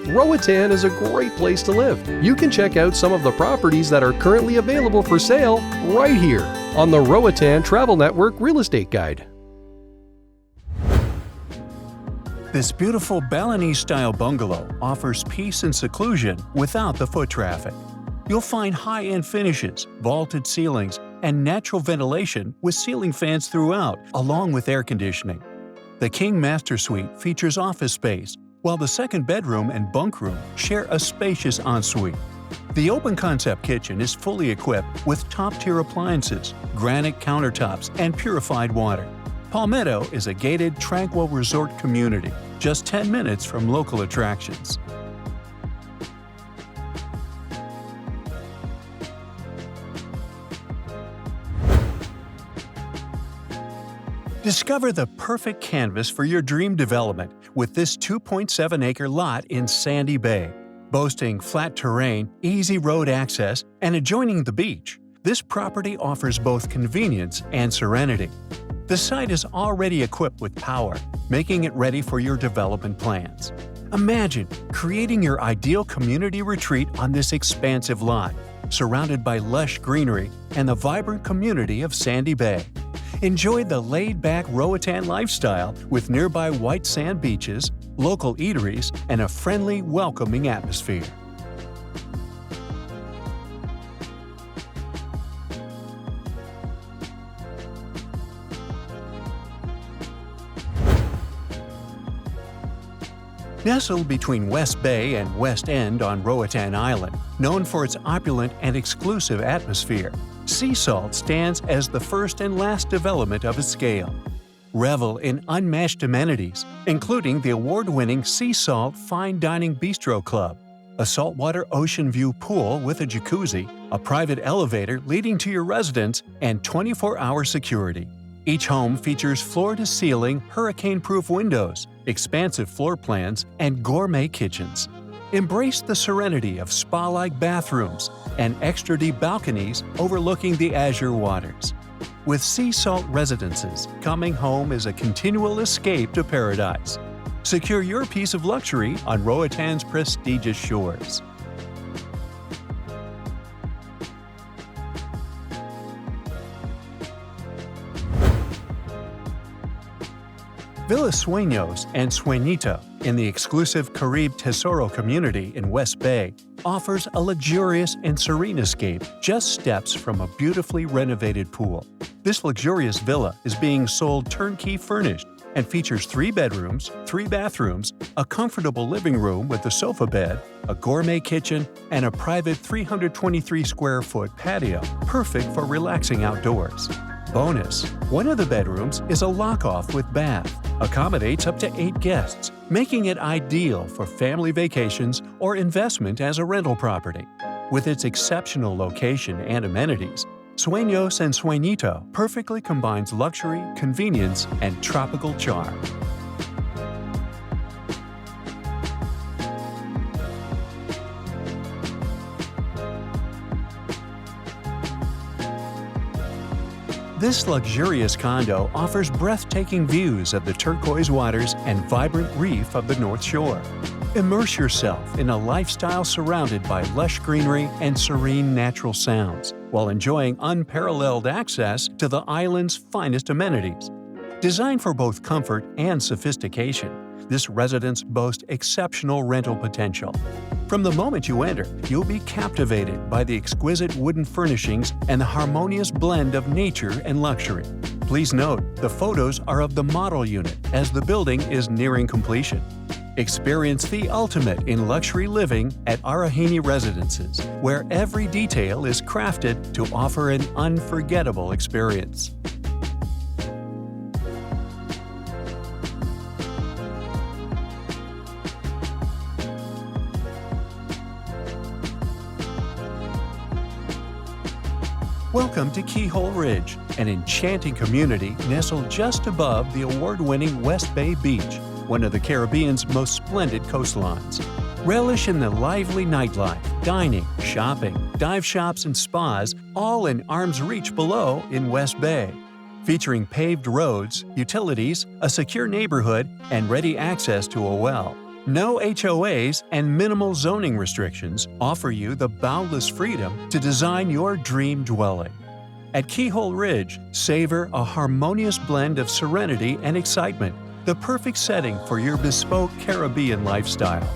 Roatan is a great place to live. You can check out some of the properties that are currently available for sale right here on the Roatan Travel Network Real Estate Guide. This beautiful Balinese-style bungalow offers peace and seclusion without the foot traffic. You'll find high-end finishes, vaulted ceilings, and natural ventilation with ceiling fans throughout, along with air conditioning. The King Master Suite features office space, while the second bedroom and bunk room share a spacious ensuite. The open-concept kitchen is fully equipped with top-tier appliances, granite countertops, and purified water. Palmetto is a gated, tranquil resort community, just 10 minutes from local attractions. Discover the perfect canvas for your dream development with this 2.7-acre lot in Sandy Bay. Boasting flat terrain, easy road access, and adjoining the beach, this property offers both convenience and serenity. The site is already equipped with power, making it ready for your development plans. Imagine creating your ideal community retreat on this expansive lot, surrounded by lush greenery and the vibrant community of Sandy Bay. Enjoy the laid-back Roatan lifestyle with nearby white sand beaches, local eateries, and a friendly, welcoming atmosphere. Nestled between West Bay and West End on Roatan Island, known for its opulent and exclusive atmosphere, Sea Salt stands as the first and last development of its scale. Revel in unmatched amenities, including the award-winning Sea Salt Fine Dining Bistro Club, a saltwater ocean view pool with a jacuzzi, a private elevator leading to your residence, and 24-hour security. Each home features floor-to-ceiling, hurricane-proof windows, expansive floor plans, and gourmet kitchens. Embrace the serenity of spa-like bathrooms and extra-deep balconies overlooking the azure waters. With Sea Salt Residences, coming home is a continual escape to paradise. Secure your piece of luxury on Roatan's prestigious shores. Villa Sueños and Sueñito in the exclusive Caribe Tesoro community in West Bay offers a luxurious and serene escape just steps from a beautifully renovated pool. This luxurious villa is being sold turnkey furnished and features 3 bedrooms, 3 bathrooms, a comfortable living room with a sofa bed, a gourmet kitchen, and a private 323-square-foot patio, perfect for relaxing outdoors. Bonus: one of the bedrooms is a lock-off with bath, accommodates up to 8 guests, making it ideal for family vacations or investment as a rental property. With its exceptional location and amenities, Sueños and Sueñito perfectly combines luxury, convenience, and tropical charm. This luxurious condo offers breathtaking views of the turquoise waters and vibrant reef of the North Shore. Immerse yourself in a lifestyle surrounded by lush greenery and serene natural sounds, while enjoying unparalleled access to the island's finest amenities. Designed for both comfort and sophistication, this residence boasts exceptional rental potential. From the moment you enter, you'll be captivated by the exquisite wooden furnishings and the harmonious blend of nature and luxury. Please note, the photos are of the model unit as the building is nearing completion. Experience the ultimate in luxury living at Arahini Residences, where every detail is crafted to offer an unforgettable experience. Welcome to Keyhole Ridge, an enchanting community nestled just above the award-winning West Bay Beach, one of the Caribbean's most splendid coastlines. Relish in the lively nightlife, dining, shopping, dive shops, and spas, all in arm's reach below in West Bay. Featuring paved roads, utilities, a secure neighborhood, and ready access to a well, No HOAs and minimal zoning restrictions offer you the boundless freedom to design your dream dwelling. At Keyhole Ridge, savor a harmonious blend of serenity and excitement, the perfect setting for your bespoke Caribbean lifestyle.